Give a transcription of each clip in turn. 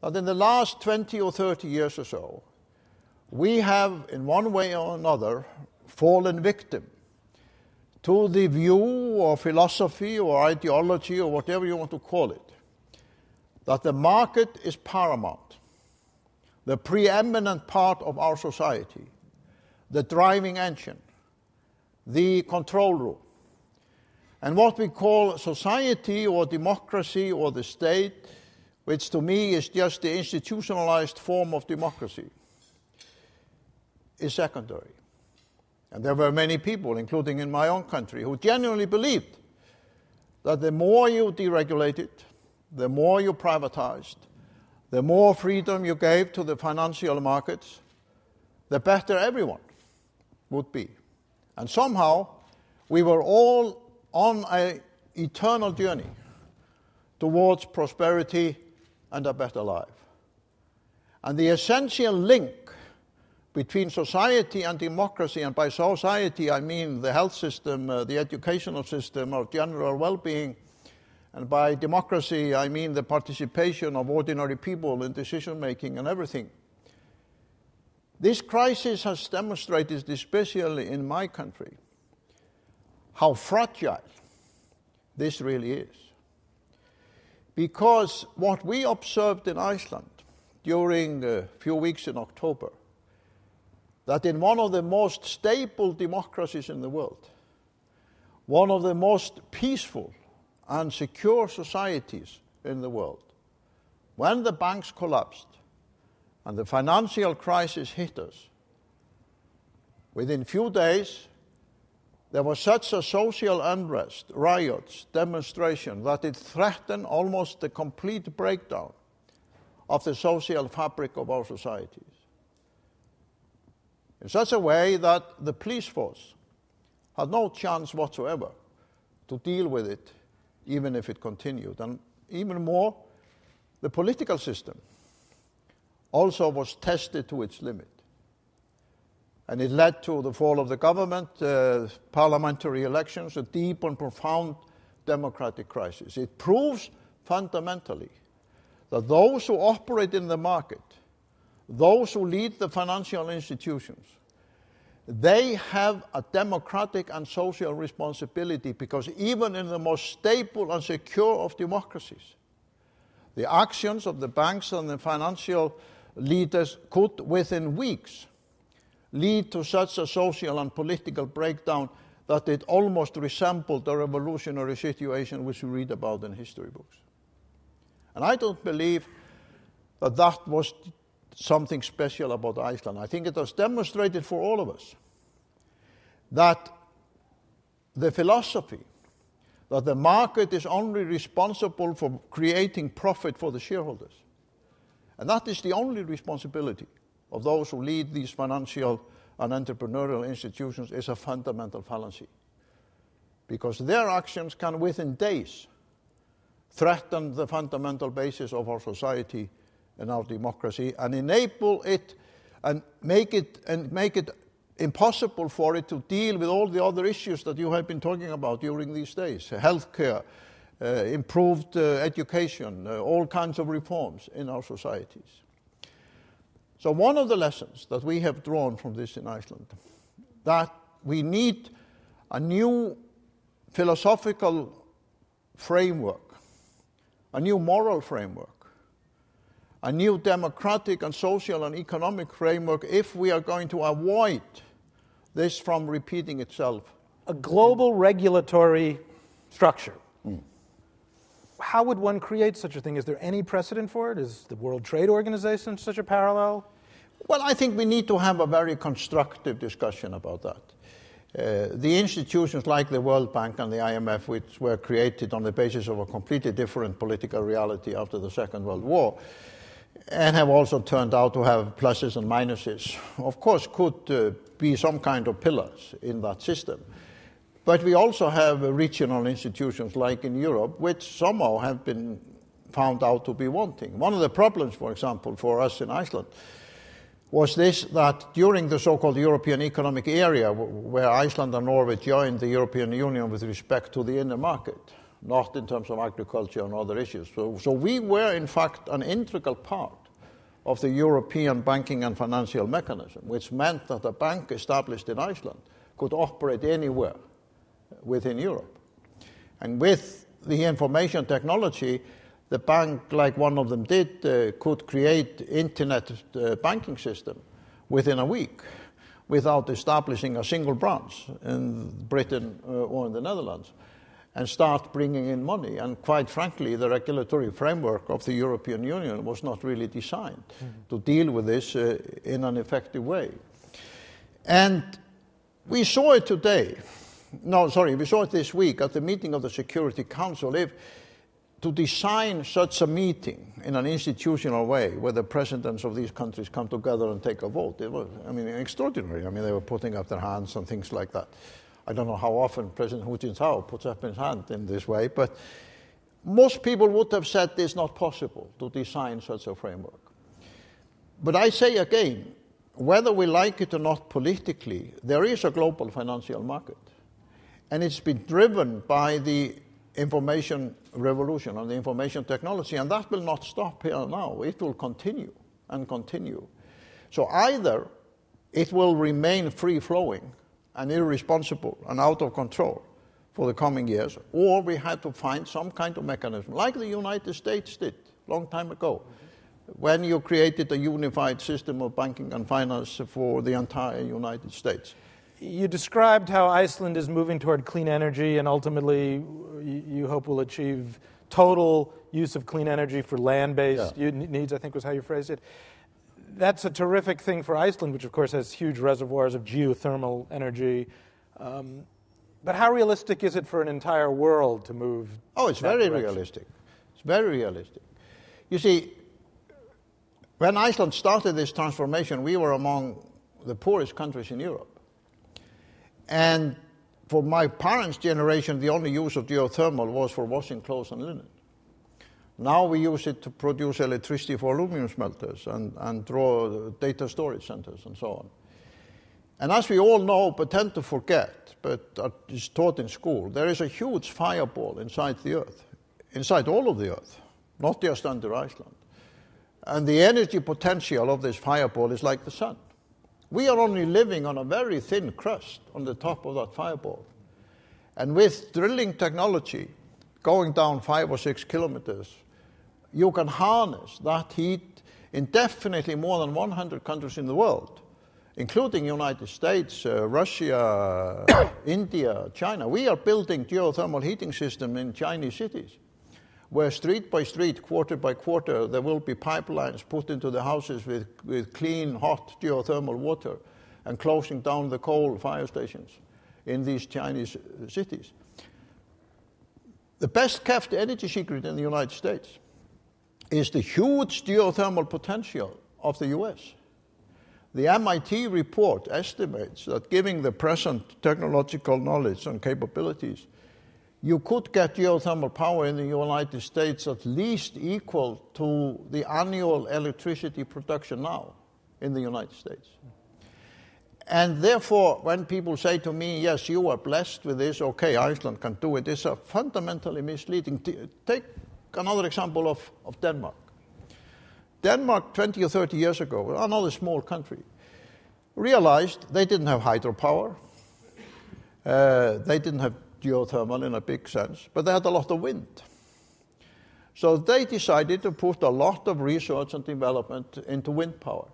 that in the last 20 or 30 years or so, we have, in one way or another, fallen victim to the view or philosophy or ideology or whatever you want to call it, that the market is paramount, the preeminent part of our society, the driving engine, the control room. And what we call society or democracy or the state, which to me is just the institutionalized form of democracy, is secondary. And there were many people, including in my own country, who genuinely believed that the more you deregulated, the more you privatized, the more freedom you gave to the financial markets, the better everyone would be. And somehow we were all on an eternal journey towards prosperity and a better life. And the essential link between society and democracy, and by society I mean the health system, the educational system, or general well-being, and by democracy I mean the participation of ordinary people in decision-making and everything. This crisis has demonstrated, especially in my country, how fragile this really is. Because what we observed in Iceland during a few weeks in October, that in one of the most stable democracies in the world, one of the most peaceful and secure societies in the world, when the banks collapsed and the financial crisis hit us, within few days there was such a social unrest, riots, demonstration, that it threatened almost the complete breakdown of the social fabric of our societies, in such a way that the police force had no chance whatsoever to deal with it, even if it continued. And even more, the political system also was tested to its limit. And it led to the fall of the government, parliamentary elections, a deep and profound democratic crisis. It proves fundamentally that those who operate in the market, those who lead the financial institutions, they have a democratic and social responsibility, because even in the most stable and secure of democracies, the actions of the banks and the financial leaders could, within weeks, lead to such a social and political breakdown that it almost resembled a revolutionary situation which we read about in history books. And I don't believe that that was something special about Iceland. I think it has demonstrated for all of us that the philosophy that the market is only responsible for creating profit for the shareholders, and that is the only responsibility of those who lead these financial and entrepreneurial institutions, is a fundamental fallacy. Because their actions can, within days, threaten the fundamental basis of our society and our democracy, and enable it and make it impossible for it to deal with all the other issues that you have been talking about during these days: healthcare, improved education, all kinds of reforms in our societies. So one of the lessons that we have drawn from this in Iceland, that we need a new philosophical framework, a new moral framework, a new democratic and social and economic framework, if we are going to avoid this from repeating itself. A global regulatory structure. How would one create such a thing? Is there any precedent for it? Is the World Trade Organization such a parallel? Well, I think we need to have a very constructive discussion about that. The institutions like the World Bank and the IMF, which were created on the basis of a completely different political reality after the Second World War, and have also turned out to have pluses and minuses, of course could be some kind of pillars in that system. But we also have regional institutions like in Europe, which somehow have been found out to be wanting. One of the problems, for example, for us in Iceland was this, that during the so-called European Economic Area, where Iceland and Norway joined the European Union with respect to the inner market, not in terms of agriculture and other issues. So we were, in fact, an integral part of the European banking and financial mechanism, which meant that a bank established in Iceland could operate anywhere within Europe. And with the information technology, the bank, like one of them did, could create internet banking system within a week without establishing a single branch in Britain or in the Netherlands, and start bringing in money. And quite frankly, the regulatory framework of the European Union was not really designed to deal with this in an effective way. And we saw it today. We saw it this week at the meeting of the Security Council. To design such a meeting in an institutional way where the presidents of these countries come together and take a vote, it was, extraordinary. They were putting up their hands and things like that. I don't know how often President Hu Jintao puts up his hand in this way, but most people would have said it's not possible to design such a framework. But I say again, whether we like it or not politically, there is a global financial market. And it's been driven by the information revolution and the information technology, and that will not stop here now. It will continue and continue. So either it will remain free-flowing and irresponsible and out of control for the coming years, or we have to find some kind of mechanism, like the United States did a long time ago, when you created a unified system of banking and finance for the entire United States. You described how Iceland is moving toward clean energy, and ultimately you hope will achieve total use of clean energy for land-based needs, I think was how you phrased it. That's a terrific thing for Iceland, which of course has huge reservoirs of geothermal energy. But how realistic is it for an entire world to move? Oh, it's very realistic. It's very realistic. You see, when Iceland started this transformation, we were among the poorest countries in Europe. And for my parents' generation, the only use of geothermal was for washing clothes and linen. Now we use it to produce electricity for aluminum smelters and draw data storage centers and so on. And as we all know, but tend to forget, but is taught in school, there is a huge fireball inside the earth, inside all of the earth, not just under Iceland. And the energy potential of this fireball is like the sun. We are only living on a very thin crust on the top of that fireball. And with drilling technology going down 5 or 6 kilometers, you can harness that heat in definitely more than 100 countries in the world, including United States, Russia, India, China. We are building geothermal heating system in Chinese cities, where street by street, quarter by quarter, there will be pipelines put into the houses with clean, hot geothermal water and closing down the coal fire stations in these Chinese cities. The best kept energy secret in the United States is the huge geothermal potential of the US. The MIT report estimates that given the present technological knowledge and capabilities, you could get geothermal power in the United States at least equal to the annual electricity production now in the United States. And therefore, when people say to me, yes, you are blessed with this, okay, Iceland can do it, it's a fundamentally misleading. Take another example of Denmark. Denmark, 20 or 30 years ago, another small country, realized they didn't have hydropower, they didn't have geothermal in a big sense, but they had a lot of wind. So they decided to put a lot of research and development into wind power.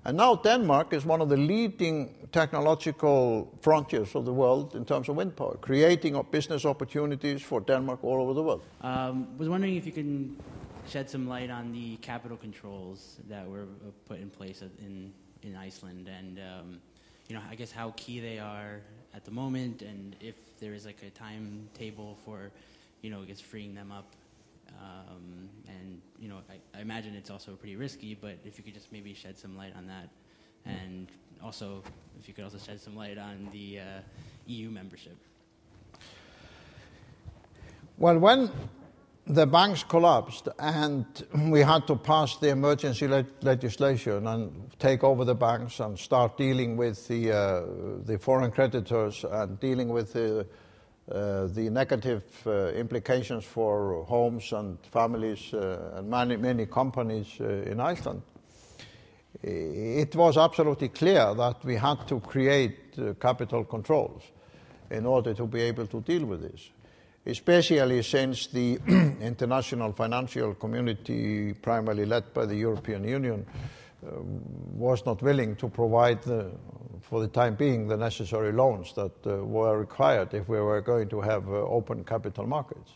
And now Denmark is one of the leading technological frontiers of the world in terms of wind power, creating business opportunities for Denmark all over the world. Was wondering if you can shed some light on the capital controls that were put in place in Iceland, and I guess how key they are at the moment, and if there is like a timetable for, I guess freeing them up. I imagine it's also pretty risky, but if you could just maybe shed some light on that, and also if you could also shed some light on the EU membership. Well, when the banks collapsed and we had to pass the emergency legislation and take over the banks and start dealing with the foreign creditors and dealing with the negative implications for homes and families and many companies in Iceland, it was absolutely clear that we had to create capital controls in order to be able to deal with this, especially since the international financial community, primarily led by the European Union, was not willing to provide, for the time being, the necessary loans that were required if we were going to have open capital markets.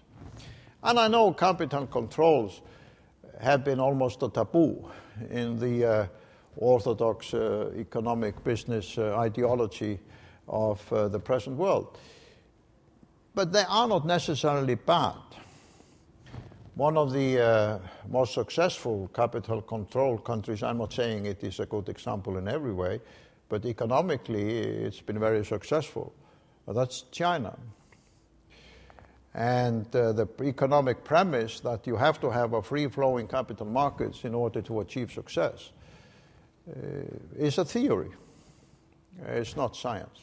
And I know capital controls have been almost a taboo in the orthodox economic business ideology of the present world. But they are not necessarily bad. One of the most successful capital control countries, I'm not saying it is a good example in every way, but economically it's been very successful. That's China. And the economic premise that you have to have a free-flowing capital markets in order to achieve success is a theory. It's not science.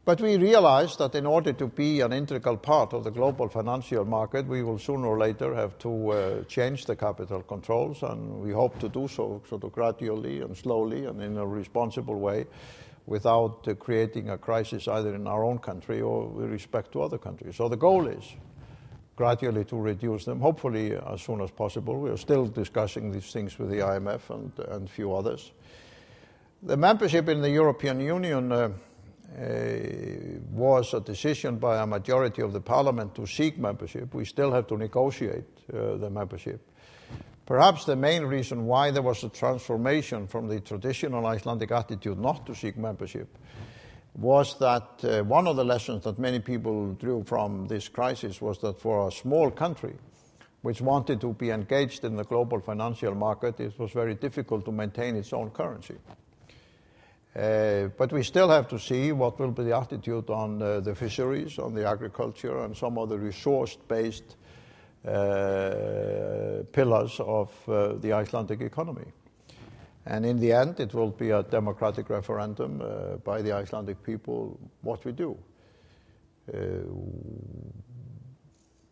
But we realize that in order to be an integral part of the global financial market, we will sooner or later have to change the capital controls, and we hope to do so sort of gradually and slowly and in a responsible way without creating a crisis either in our own country or with respect to other countries. So the goal is gradually to reduce them, hopefully as soon as possible. We are still discussing these things with the IMF and a few others. The membership in the European Union was a decision by a majority of the parliament to seek membership. We still have to negotiate the membership. Perhaps the main reason why there was a transformation from the traditional Icelandic attitude not to seek membership was that one of the lessons that many people drew from this crisis was that for a small country which wanted to be engaged in the global financial market, it was very difficult to maintain its own currency. But we still have to see what will be the attitude on the fisheries, on the agriculture, and some of the resource-based pillars of the Icelandic economy. And in the end, it will be a democratic referendum by the Icelandic people what we do.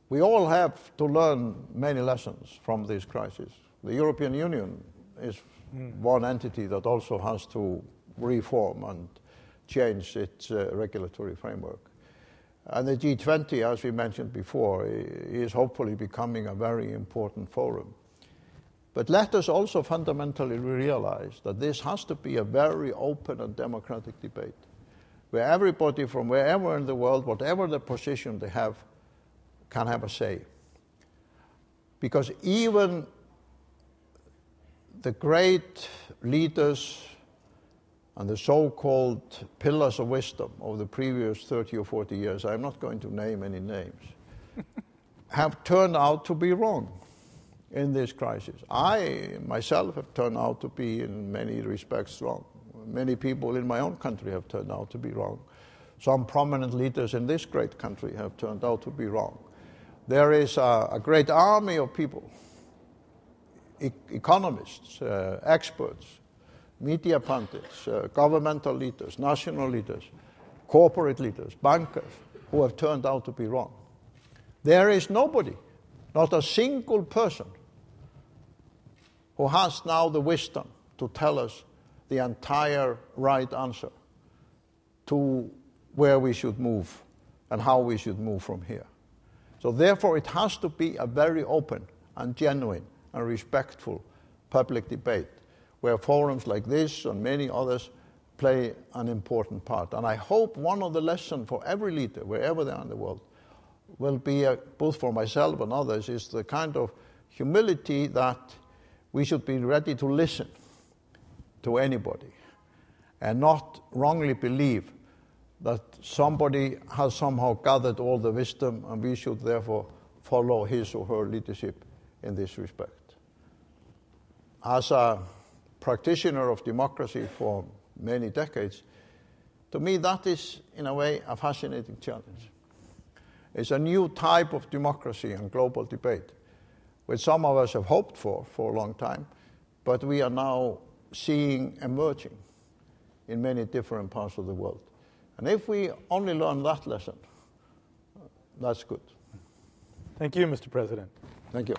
We all have to learn many lessons from this crisis. The European Union is one entity that also has to reform and change its regulatory framework. And the G20, as we mentioned before, is hopefully becoming a very important forum. But let us also fundamentally realize that this has to be a very open and democratic debate, where everybody from wherever in the world, whatever the position they have, can have a say. Because even the great leaders and the so-called pillars of wisdom of the previous 30 or 40 years, I'm not going to name any names, have turned out to be wrong in this crisis. I myself have turned out to be in many respects wrong. Many people in my own country have turned out to be wrong. Some prominent leaders in this great country have turned out to be wrong. There is a great army of people, economists, experts, media pundits, governmental leaders, national leaders, corporate leaders, bankers, who have turned out to be wrong. There is nobody, not a single person, who has now the wisdom to tell us the entire right answer to where we should move and how we should move from here. So therefore it has to be a very open and genuine and respectful public debate, where forums like this and many others play an important part. And I hope one of the lessons for every leader, wherever they are in the world, will be, both for myself and others, is the kind of humility that we should be ready to listen to anybody and not wrongly believe that somebody has somehow gathered all the wisdom and we should therefore follow his or her leadership in this respect. As a practitioner of democracy for many decades, to me that is, in a way, a fascinating challenge. It's a new type of democracy and global debate, which some of us have hoped for a long time, but we are now seeing emerging in many different parts of the world. And if we only learn that lesson, That's good. Thank you, Mr. President. Thank you.